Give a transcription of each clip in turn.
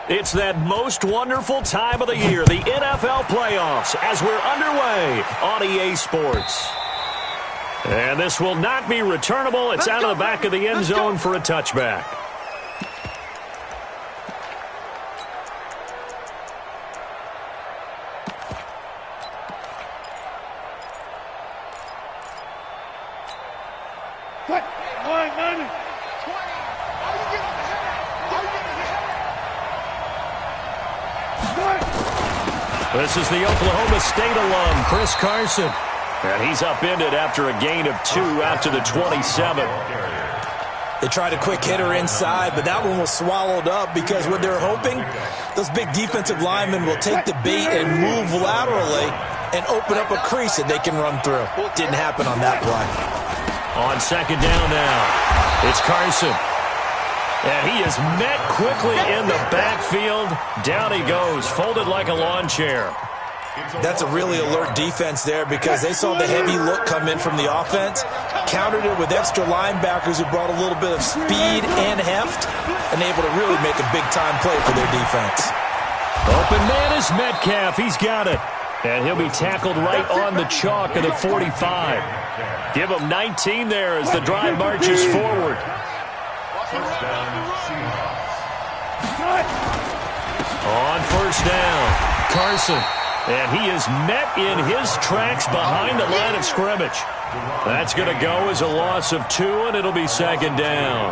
It's that most wonderful time of the year, the NFL playoffs, as we're underway on EA Sports. And this will not be returnable. It's out of the back of the end zone for a touchback. This is the Oklahoma State alum, Chris Carson. And he's upended after a gain of 2 out to the 27. They tried a quick hitter inside, but that one was swallowed up because what they're hoping, those big defensive linemen will take the bait and move laterally and open up a crease that they can run through. Didn't happen on that play. On second down now, it's Carson. And he is met quickly in the backfield. Down he goes, folded like a lawn chair. That's a really alert defense there because they saw the heavy look come in from the offense, countered it with extra linebackers who brought a little bit of speed and heft, and able to really make a big-time play for their defense. Open man is Metcalf. He's got it. And he'll be tackled right on the chalk of the 45. Give him 19 there as the drive marches forward. On first down, Carson. And he is met in his tracks behind the line of scrimmage. That's going to go as a loss of 2, and it'll be second down.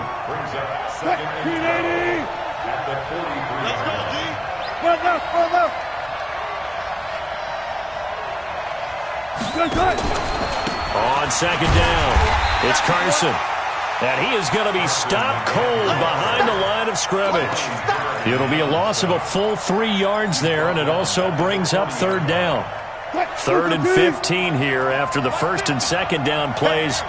On second down, it's Carson. And he is going to be stopped cold behind the line of scrimmage. It'll be a loss of a full 3 yards there, and it also brings up third down. 3rd and 15 here after the first and second down plays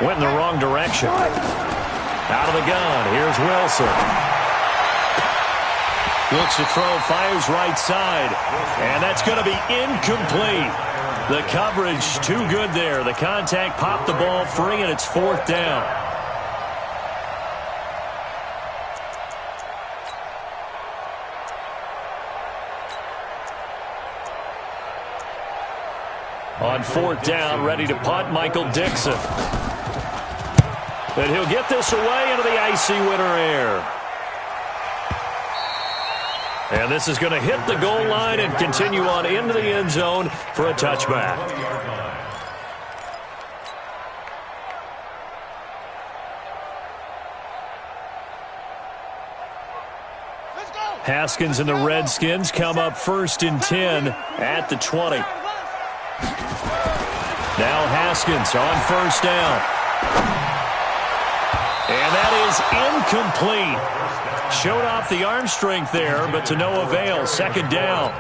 went in the wrong direction. Out of the gun, here's Wilson. Looks to throw, fires right side, and that's going to be incomplete. The coverage too good there. The contact popped the ball free, and it's 4th down. On 4th down, ready to punt, Michael Dixon. And he'll get this away into the icy winter air. And this is going to hit the goal line and continue on into the end zone for a touchback. Haskins and the Redskins come up 1st and 10 at the 20. Now Haskins on 1st down. And that is incomplete. Showed off the arm strength there, but to no avail. 2nd down.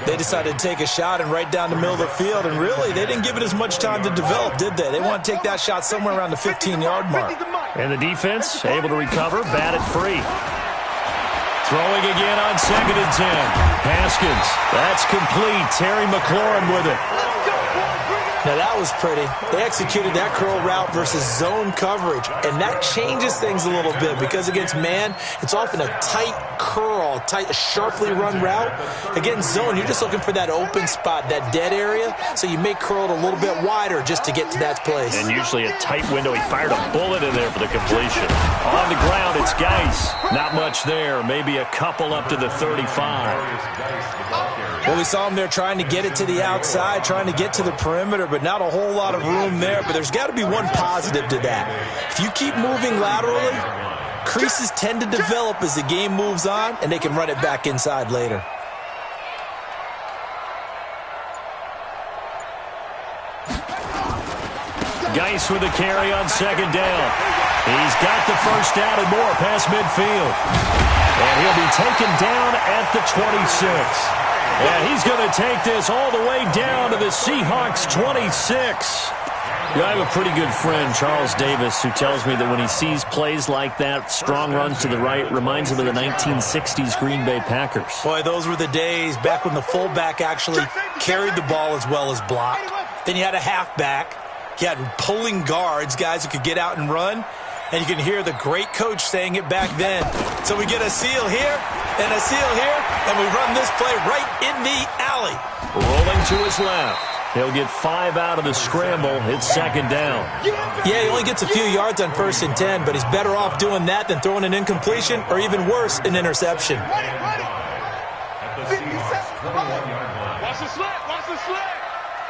They decided to take a shot and right down the middle of the field, and really, they didn't give it as much time to develop, did they? They want to take that shot somewhere around the 15-yard mark. And the defense able to recover, batted free. Throwing again on 2nd and 10. Haskins, that's complete. Terry McLaurin with it. Now, that was pretty. They executed that curl route versus zone coverage, and that changes things a little bit because against man, it's often a tight curl, a sharply run route. Against zone, you're just looking for that open spot, that dead area, so you may curl it a little bit wider just to get to that place. And usually a tight window. He fired a bullet in there for the completion. On the ground, it's Geis. Not much there. Maybe a couple up to the 35. Well, we saw him there trying to get it to the outside, trying to get to the perimeter, but not a whole lot of room there. But there's got to be one positive to that. If you keep moving laterally, creases tend to develop as the game moves on, and they can run it back inside later. Geis with a carry on 2nd down. He's got the first down and more past midfield. And he'll be taken down at the 26. And he's going to take this all the way down to the Seahawks 26. I have a pretty good friend, Charles Davis, who tells me that when he sees plays like that, strong runs to the right, reminds him of the 1960s Green Bay Packers. Boy, those were the days back when the fullback actually carried the ball as well as blocked. Then you had a halfback. You had pulling guards, guys who could get out and run. And you can hear the great coach saying it back then. So we get a seal here, And a seal here, and we run this play right in the alley. Rolling to his left. He'll get 5 out of the scramble. It's second down. Yeah, he only gets a few yards on 1st and 10, but he's better off doing that than throwing an incompletion or even worse, an interception. Watch the slant. Watch the slant.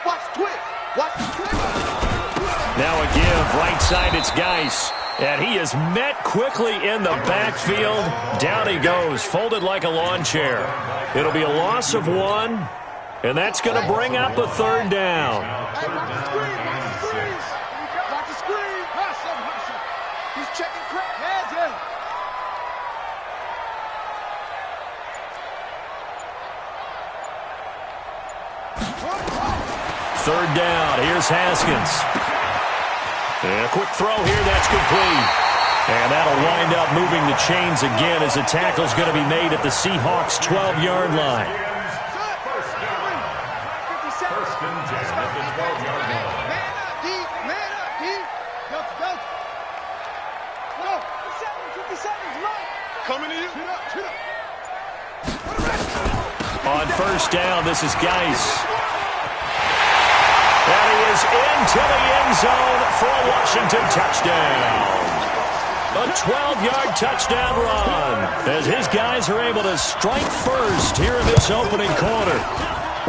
Watch twist. Watch the twist. Now a give. Right side, it's Geis. And he is met quickly in the backfield. Down he goes, folded like a lawn chair. It'll be a loss of 1. And that's going to bring up a third down. Hey, watch the screen. Watch the screen. Watch the screen. Hustle. He's checking crack. Yeah. Third down. Here's Haskins. And a quick throw here. That's complete. And that'll wind up moving the chains again as the tackle's going to be made at the Seahawks' 12-yard line. On first down, this is Geis. And he is into the end zone for a Washington touchdown. A 12-yard touchdown run as his guys are able to strike first here in this opening quarter.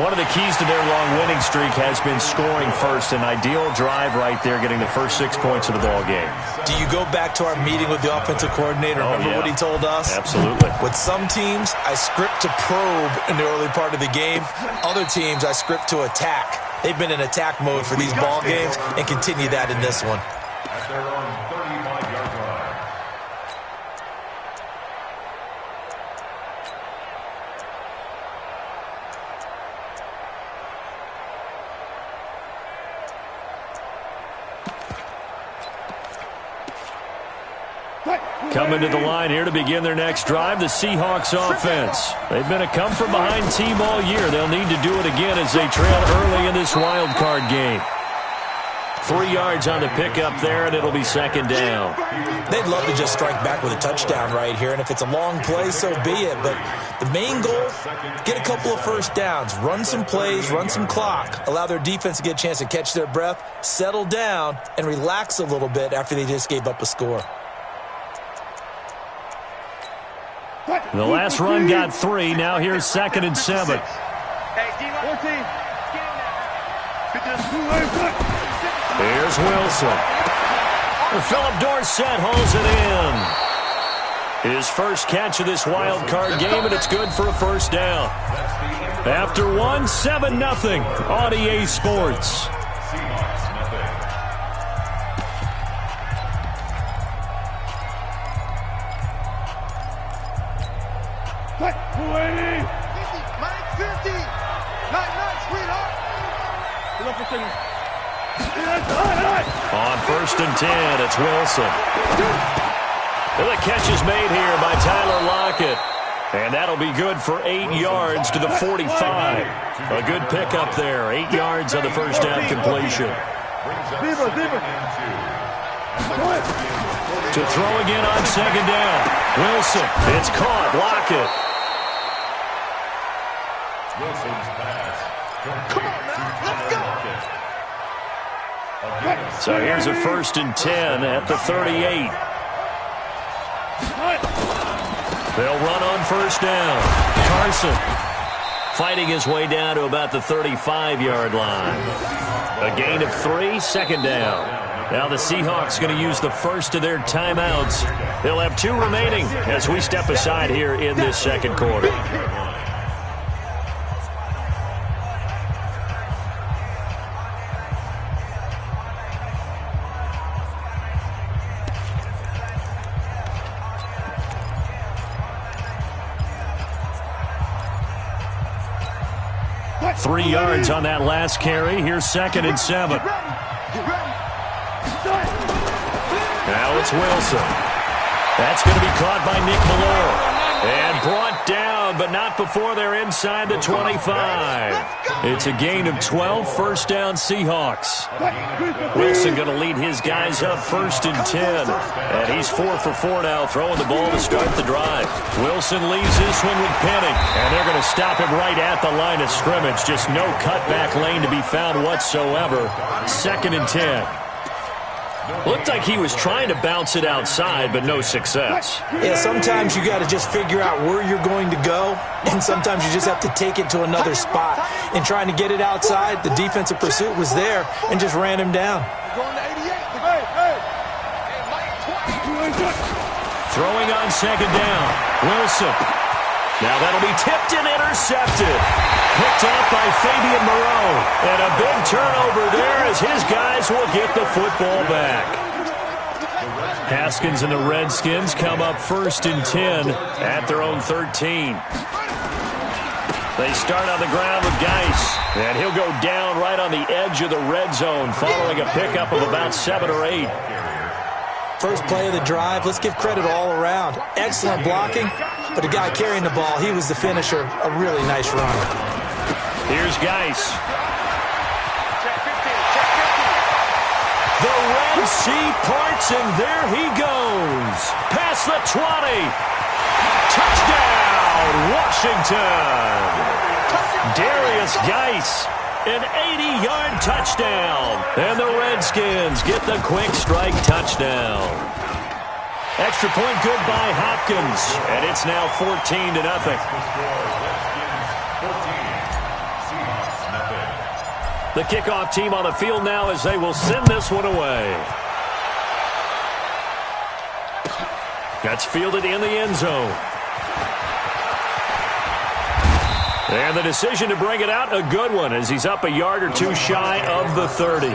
One of the keys to their long winning streak has been scoring first. An ideal drive right there, getting the first 6 points of the ball game. Do you go back to our meeting with the offensive coordinator? Remember what he told us? Absolutely. With some teams, I script to probe in the early part of the game. Other teams, I script to attack. They've been in attack mode for these ball games and continue that in this one. At their own 35-yard line. Coming to the line here to begin their next drive, the Seahawks offense. They've been a come-from-behind team all year. They'll need to do it again as they trail early in this wild card game. 3 yards on the pickup there, and it'll be second down. They'd love to just strike back with a touchdown right here, and if it's a long play, so be it. But the main goal, get a couple of first downs, run some plays, run some clock, allow their defense to get a chance to catch their breath, settle down, and relax a little bit after they just gave up a score. The last run got 3. Now here's 2nd and 7. Here's Wilson. Philip Dorsett holds it in. His first catch of this wild card game, and it's good for a first down. After 1, 7-0 on EA Sports. On 1st and 10, it's Wilson. And the catch is made here by Tyler Lockett. And that'll be good for 8 yards to the 45. A good pickup there. 8 yards on the first down completion. To throw again on second down. Wilson. It's caught. Lockett. Wilson's pass. Come on now, let's go. So here's a 1st and 10 at the 38. They'll run on first down. Carson fighting his way down to about the 35-yard line. A gain of 3, second down. Now the Seahawks going to use the first of their timeouts. They'll have 2 remaining as we step aside here in this second quarter. Three yards on that last carry. Here's 2nd and 7. Now it's Wilson. That's going to be caught by Nick Malone. And brought down, but not before they're inside the 25. It's a gain of 12, first down Seahawks. Wilson going to lead his guys up 1st and 10. And he's 4 for 4 now, throwing the ball to start the drive. Wilson leaves this one with Penning. And they're going to stop him right at the line of scrimmage. Just no cutback lane to be found whatsoever. 2nd and 10. Looked like he was trying to bounce it outside, but no success. Yeah, sometimes you got to just figure out where you're going to go, and sometimes you just have to take it to another spot. In trying to get it outside, the defensive pursuit was there and just ran him down. Throwing on 2nd down, Wilson. Now that'll be tipped and intercepted. Picked up by Fabian Moreau. And a big turnover there as his guys will get the football back. Haskins and the Redskins come up 1st and 10 at their own 13. They start on the ground with Geis. And he'll go down right on the edge of the red zone following a pickup of about 7 or 8. First play of the drive, let's give credit all around. Excellent blocking, but the guy carrying the ball, he was the finisher. A really nice run. Here's Geis. The Red Sea parts, and there he goes. Past the 20. Touchdown, Washington. Darius Geis. An 80-yard touchdown. And the Redskins get the quick strike touchdown. Extra point good by Hopkins. And it's now 14-0. The kickoff team on the field now as they will send this one away. That's fielded in the end zone. And the decision to bring it out, a good one, as he's up a yard or two shy of the 30.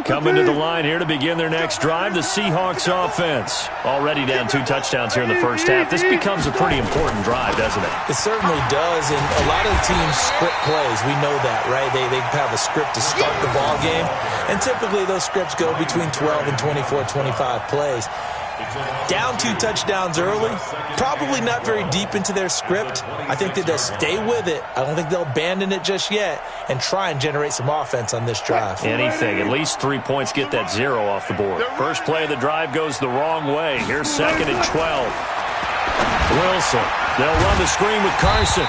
Coming to the line here to begin their next drive, the Seahawks offense. Already down 2 touchdowns here in the first half. This becomes a pretty important drive, doesn't it? It certainly does, and a lot of the teams script plays. We know that, right? They have a script to start the ball game, and typically those scripts go between 12 and 24, 25 plays. Down 2 touchdowns early, probably not very deep into their script. I think that they'll stay with it. I don't think they'll abandon it just yet and try and generate some offense on this drive. Anything. At least 3 points get that 0 off the board. First play of the drive goes the wrong way. Here's 2nd and 12. Wilson. They'll run the screen with Carson.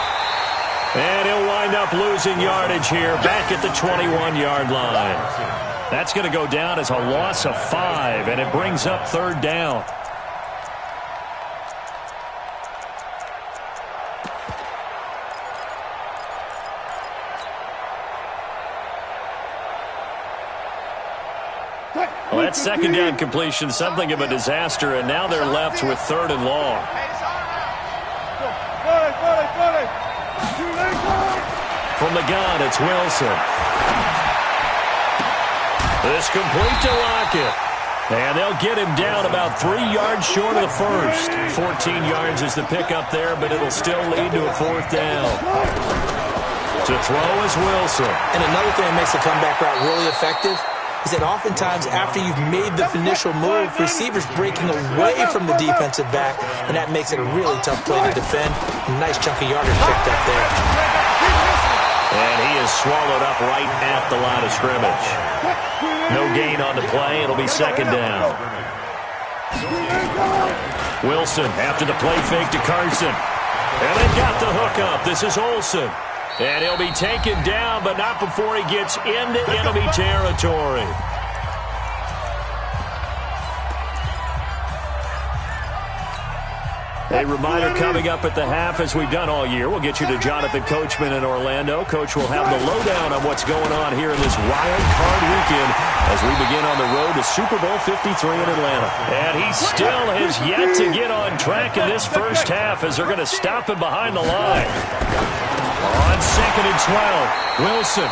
And he'll wind up losing yardage here back at the 21-yard line. That's going to go down as a loss of 5, and it brings up 3rd down. Well, that 2nd down completion, something of a disaster, and now they're left with 3rd and long. From the gun, it's Wilson. This complete to Lockett. And they'll get him down about 3 yards short of the first. 14 yards is the pickup there, but it'll still lead to a 4th down. To throw is Wilson. And another thing that makes the comeback route really effective is that oftentimes after you've made the initial move, receivers breaking away from the defensive back, and that makes it a really tough play to defend. A nice chunk of yardage picked up there. And he is swallowed up right at the line of scrimmage. No gain on the play. It'll be 2nd down. Wilson after the play fake to Carson. And they've got the hookup. This is Olsen. And he'll be taken down, but not before he gets into enemy territory. A reminder coming up at the half, as we've done all year. We'll get you to Jonathan Coachman in Orlando. Coach will have the lowdown on what's going on here in this wild card weekend as we begin on the road to Super Bowl 53 in Atlanta. And he still has yet to get on track in this first half as they're going to stop him behind the line. On 2nd and 12, Wilson.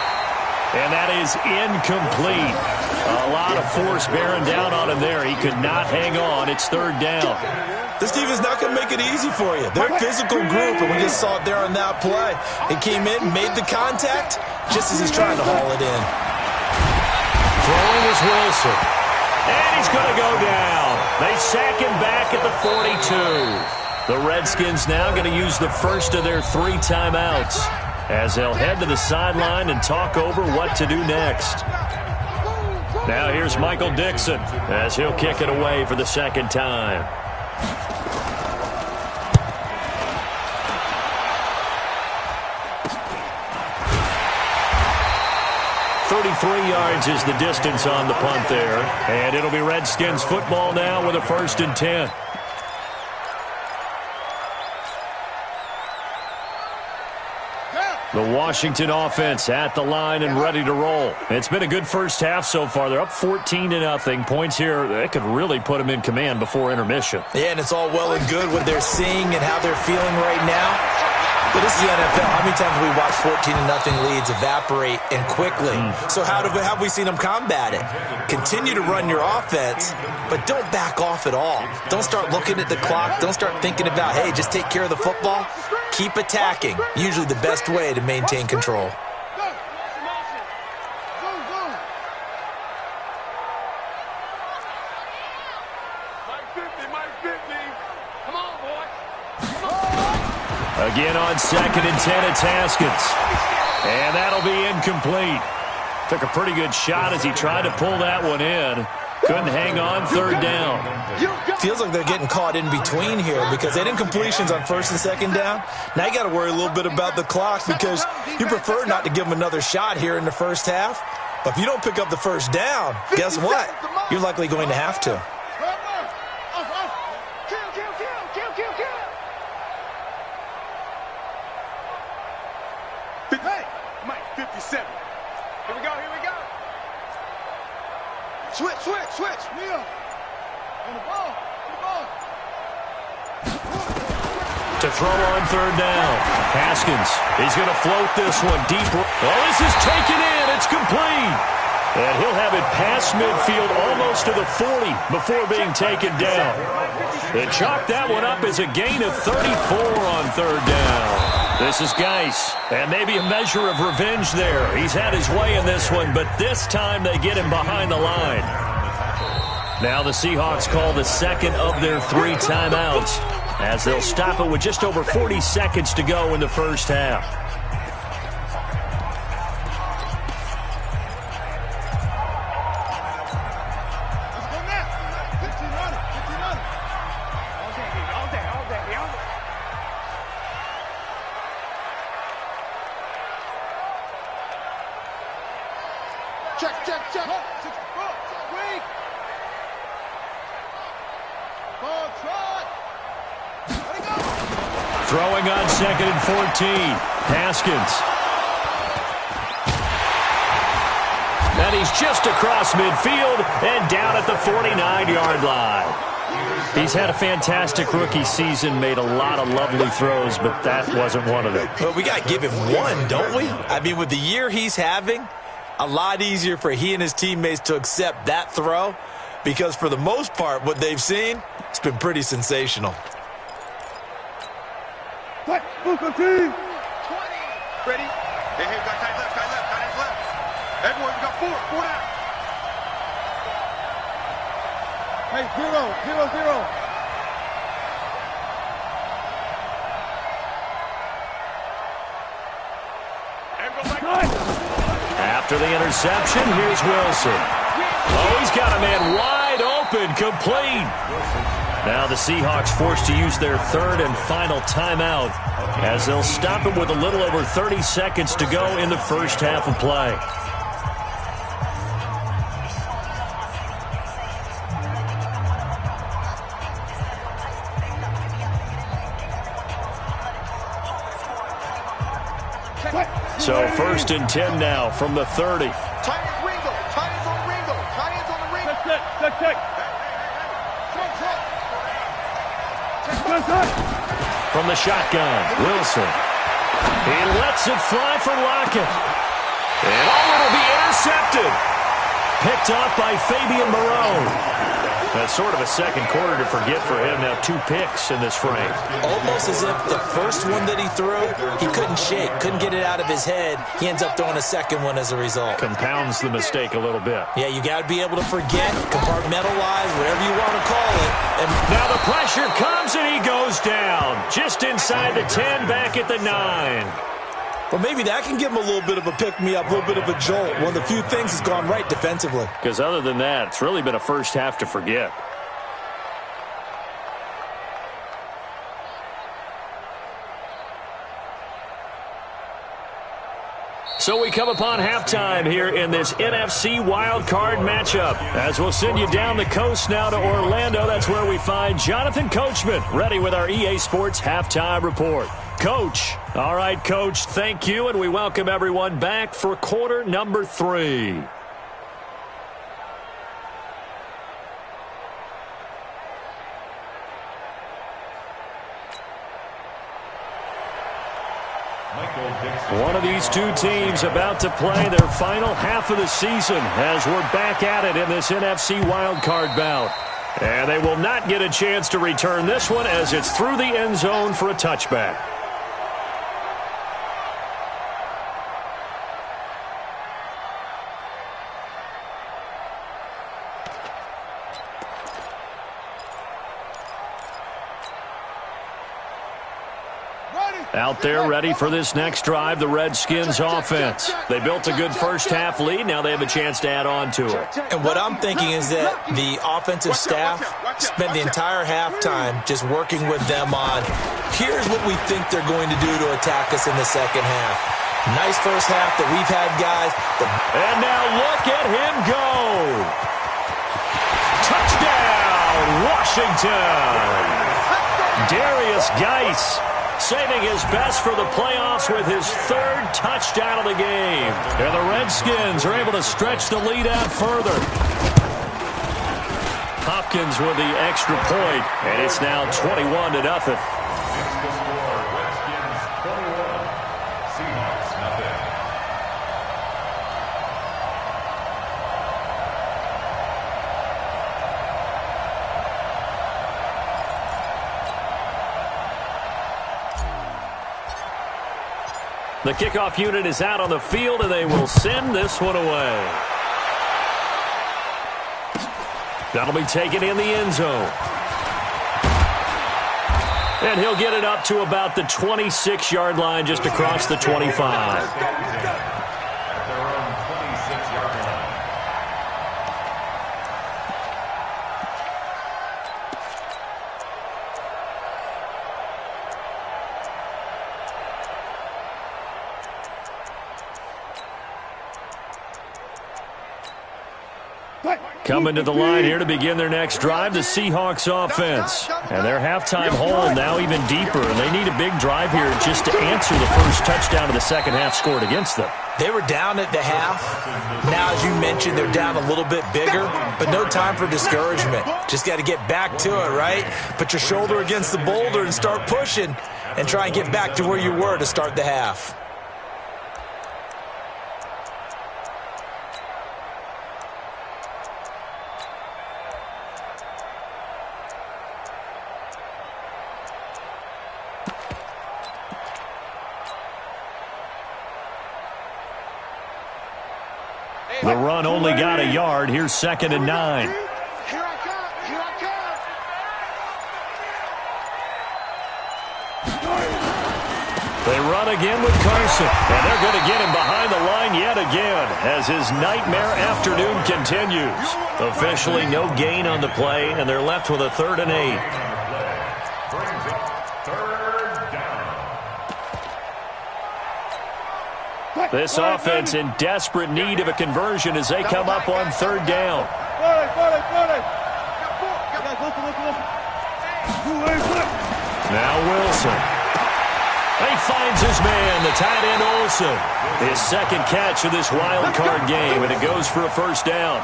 And that is incomplete. A lot of force bearing down on him there. He could not hang on. It's 3rd down. This defense is not going to make it easy for you. They're a physical group, and we just saw it there on that play. He came in, made the contact, just as he's trying to haul it in. Throwing is Wilson. And he's going to go down. They sack him back at the 42. The Redskins now going to use the first of their 3 timeouts as they'll head to the sideline and talk over what to do next. Now here's Michael Dixon as he'll kick it away for the second time. 33 yards is the distance on the punt there. And it'll be Redskins football now with a 1st and 10. The Washington offense at the line and ready to roll. It's been a good first half so far. They're up 14-0. Points here, they could really put them in command before intermission. Yeah, and it's all well and good what they're seeing and how they're feeling right now. But this is the NFL. How many times have we watched 14-0 leads evaporate and quickly? So how have we seen them combat it? Continue to run your offense, but don't back off at all. Don't start looking at the clock. Don't start thinking about, hey, just take care of the football. Keep attacking. Usually the best way to maintain control. Again on 2nd and 10, it's Haskins. And that'll be incomplete. Took a pretty good shot as he tried to pull that one in. Couldn't hang on, 3rd down. Feels like they're getting caught in between here because they didn't completions on 1st and 2nd down. Now you got to worry a little bit about the clock because you prefer not to give them another shot here in the first half. But if you don't pick up the 1st down, guess what? You're likely going to have to. Hey, Mike, 57. Here we go, here we go. Switch. Neil. On the ball. To throw on 3rd down. Haskins, he's going to float this one deep. Oh, this is taken in. It's complete. And he'll have it past midfield almost to the 40 before being taken down. They chalk that one up as a gain of 34 on 3rd down. This is Geis, and maybe a measure of revenge there. He's had his way in this one, but this time they get him behind the line. Now the Seahawks call the 2nd of their 3 timeouts as they'll stop it with just over 40 seconds to go in the first half. Check. Weak. Ball trot. Let it go. Throwing on 2nd and 14. Haskins. And he's just across midfield and down at the 49-yard line. He's had a fantastic rookie season, made a lot of lovely throws, but that wasn't one of them. Well, we got to give him one, don't we? I mean, with the year he's having, a lot easier for he and his teammates to accept that throw because for the most part, what they've seen, it's been pretty sensational. What? Move the team. 20. Ready? Hey, we got tight left. Everyone, we got 4 down. Hey, 0. After the interception, here's Wilson. Oh, he's got a man wide open, complete. Now the Seahawks forced to use their 3rd and final timeout as they'll stop it with a little over 30 seconds to go in the first half of play. So 1st and 10 now from the 30. Tight ends Ringo. Tight ends on the ring. Check. From the shotgun, Wilson. He lets it fly for Lockett. And it'll be intercepted. Picked picked off by Fabian Moreau. That's sort of a second quarter to forget for him. Now 2 picks in this frame. Almost as if the first one that he threw, he couldn't shake, couldn't get it out of his head. He ends up throwing a second one as a result. Compounds the mistake a little bit. Yeah, you got to be able to forget, compartmentalize, whatever you want to call it. And now the pressure comes and he goes down. Just inside the 10, back at the 9. Well, maybe that can give him a little bit of a pick-me-up, a little bit of a jolt. One of the few things that's gone right defensively. Because other than that, it's really been a first half to forget. So we come upon halftime here in this NFC wildcard matchup. As we'll send you down the coast now to Orlando, that's where we find Jonathan Coachman, ready with our EA Sports halftime report. Coach. All right, Coach, thank you, and we welcome everyone back for quarter number 3. One of these two teams about to play their final half of the season as we're back at it in this NFC wildcard bout. And they will not get a chance to return this one as it's through the end zone for a touchback. Out there ready for this next drive, the Redskins offense. They built a good first half lead. Now they have a chance to add on to it. And what I'm thinking is that the offensive staff spent the entire halftime just working with them on, here's what we think they're going to do to attack us in the second half. Nice first half that we've had, guys. And now look at him go. Touchdown, Washington. Darius Geis saving his best for the playoffs with his 3rd touchdown of the game. And the Redskins are able to stretch the lead out further. Hopkins with the extra point, and it's now 21-0. Redskins 21, Seahawks nothing. The kickoff unit is out on the field, and they will send this one away. That'll be taken in the end zone. And he'll get it up to about the 26-yard line, just across the 25. At their own 26-yard line. Coming to the line here to begin their next drive, the Seahawks offense. And their halftime hole now even deeper, and they need a big drive here just to answer the first touchdown of the second half scored against them. They were down at the half. Now, as you mentioned, they're down a little bit bigger, but no time for discouragement. Just got to get back to it, right? Put your shoulder against the boulder and start pushing and try and get back to where you were to start the half. The run only got a yard. Here's 2nd and 9. Here I come. Here I come. They run again with Carson, and they're going to get him behind the line yet again as his nightmare afternoon continues. Officially no gain on the play, and they're left with a 3rd and 8. Brings up 3rd down. This offense in desperate need of a conversion as they come up on 3rd down. Now Wilson. He finds his man, the tight end Olsen. His second catch of this wild card game, and it goes for a first down.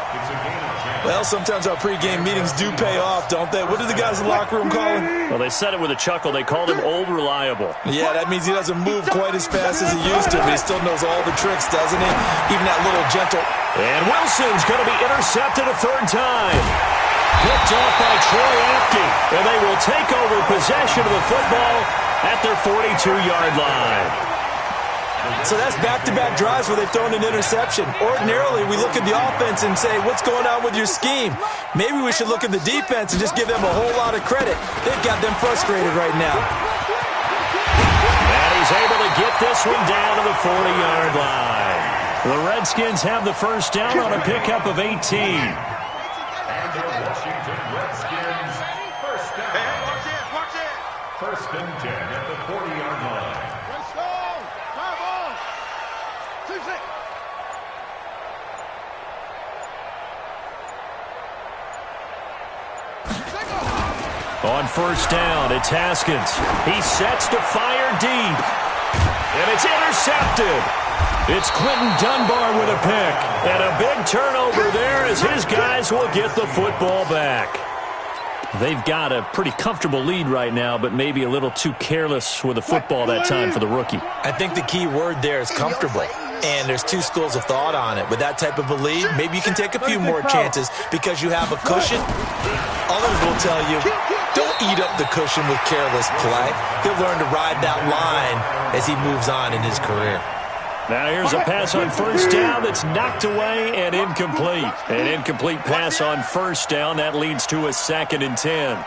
Well, sometimes our pregame meetings do pay off, don't they? What do the guys in the locker room call him? Well, they said it with a chuckle. They called him Old Reliable. Yeah, that means he doesn't move quite as fast as he used to, but he still knows all the tricks, doesn't he? Even that little gentle. And Wilson's going to be intercepted a third time. Picked off by Troy Apke, and they will take over possession of the football at their 42-yard line. So that's back-to-back drives where they've thrown an interception. Ordinarily, we look at the offense and say, what's going on with your scheme? Maybe we should look at the defense and just give them a whole lot of credit. They've got them frustrated right now. And he's able to get this one down to the 40-yard line. The Redskins have the first down on a pickup of 18. And the Washington Redskins first down. Hey, watch it, watch it. First and 10 at the 40-yard line. Let's go. 5 on. 2-6. On first down, it's Haskins. He sets to fire deep. And it's intercepted. It's Quentin Dunbar with a pick. And a big turnover there as his guys will get the football back. They've got a pretty comfortable lead right now, but maybe a little too careless with the football that time for the rookie. I think the key word there is comfortable. And there's two schools of thought on it. With that type of a lead, maybe you can take a few more chances because you have a cushion. Others will tell you, don't eat up the cushion with careless play. He'll learn to ride that line as he moves on in his career. Now here's a pass on first down that's knocked away and incomplete. An incomplete pass on first down. That leads to a 2nd and 10.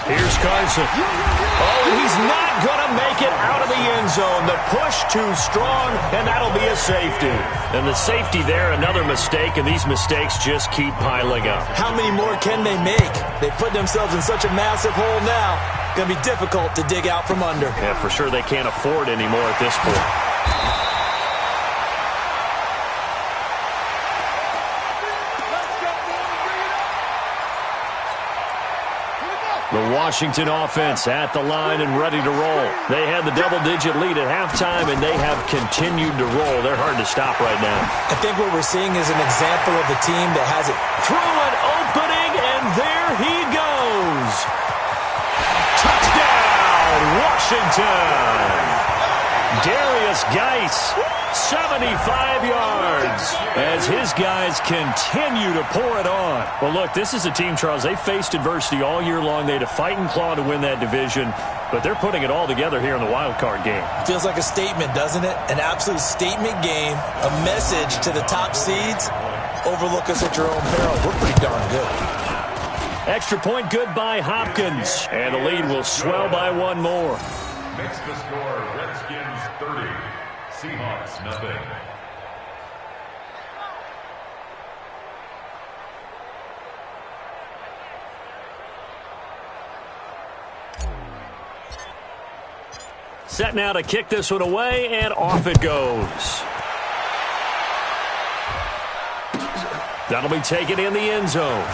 Here's Carson. Oh, he's not going to make it out of the end zone. The push too strong, and that'll be a safety. And the safety there, another mistake, and these mistakes just keep piling up. How many more can they make? They put themselves in such a massive hole now. Going to be difficult to dig out from under. Yeah, for sure they can't afford anymore at this point. The Washington offense at the line and ready to roll. They had the double-digit lead at halftime, and they have continued to roll. They're hard to stop right now. I think what we're seeing is an example of a team that has it. Through an opening, and there he goes. Touchdown, Washington. Darius Geis, 75 yards, as his guys continue to pour it on. Well, look, this is a team, Charles, they faced adversity all year long. They had to fight and claw to win that division, but they're putting it all together here in the wild card game. Feels like a statement, doesn't it? An absolute statement game, a message to the top seeds. Overlook us at your own peril. We're pretty darn good. Extra point good by Hopkins, and the lead will swell by one more. Makes the score Redskins 30, Seahawks nothing. Set now to kick this one away, and off it goes. That'll be taken in the end zone.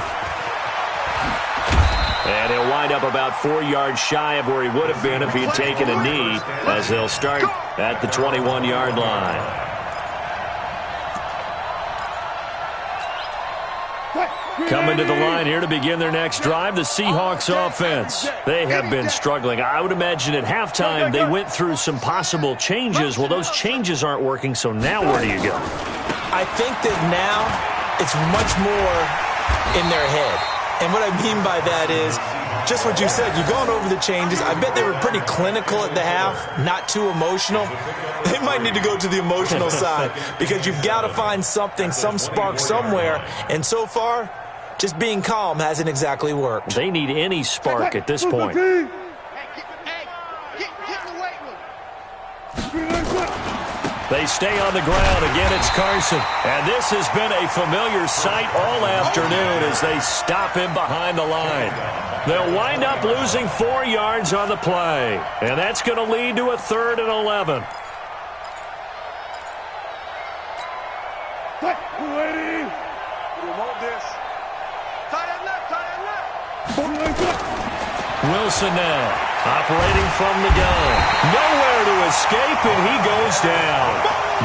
And he'll wind up about 4 yards shy of where he would have been if he had taken a knee, as they'll start at the 21-yard line. Coming to the line here to begin their next drive, the Seahawks offense. They have been struggling. I would imagine at halftime they went through some possible changes. Well, those changes aren't working, so now where do you go? I think that now it's much more in their head. And what I mean by that is just what you said. You've gone over the changes. I bet they were pretty clinical at the half, not too emotional. They might need to go to the emotional side because you've got to find something, some spark somewhere. And so far, just being calm hasn't exactly worked. They need any spark at this point. They stay on the ground. Again, it's Carson. And this has been a familiar sight all afternoon as they stop him behind the line. They'll wind up losing 4 yards on the play. And that's going to lead to a 3rd and 11. Wilson now, operating from the gun. Nowhere to escape, and he goes down.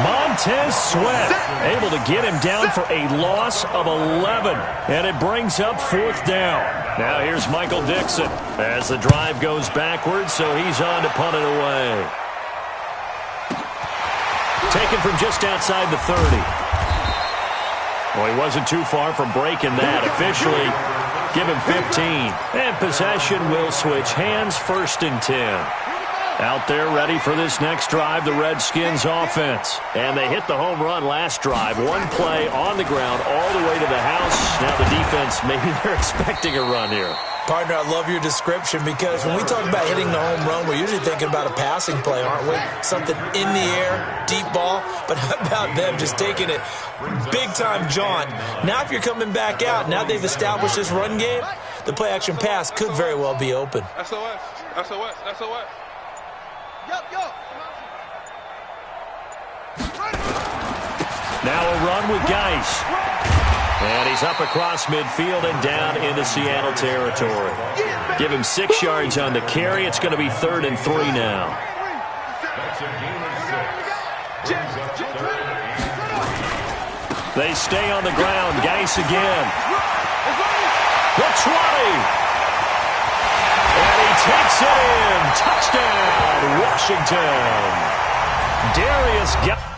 Montez Sweat able to get him down for a loss of 11, and it brings up 4th down. Now here's Michael Dixon as the drive goes backwards, so he's on to punt it away. Taken from just outside the 30. Well, he wasn't too far from breaking that. Officially, give him 15. And possession will switch hands, 1st and 10. Out there ready for this next drive, the Redskins offense. And they hit the home run last drive. One play on the ground all the way to the house. Now the defense, maybe they're expecting a run here. Partner, I love your description because when we talk about hitting the home run, we're usually thinking about a passing play, aren't we? Something in the air, deep ball. But how about them just taking it big-time jaunt? Now if you're coming back out, now they've established this run game, the play-action pass could very well be open. SOS, SOS, SOS. Yup. Now a run with Geis. And he's up across midfield and down into Seattle territory. Give him 6 yards on the carry. It's going to be 3rd and 3 now. They stay on the ground. Geis again. The 20. And he takes it in. Touchdown, Washington. Darius Geis.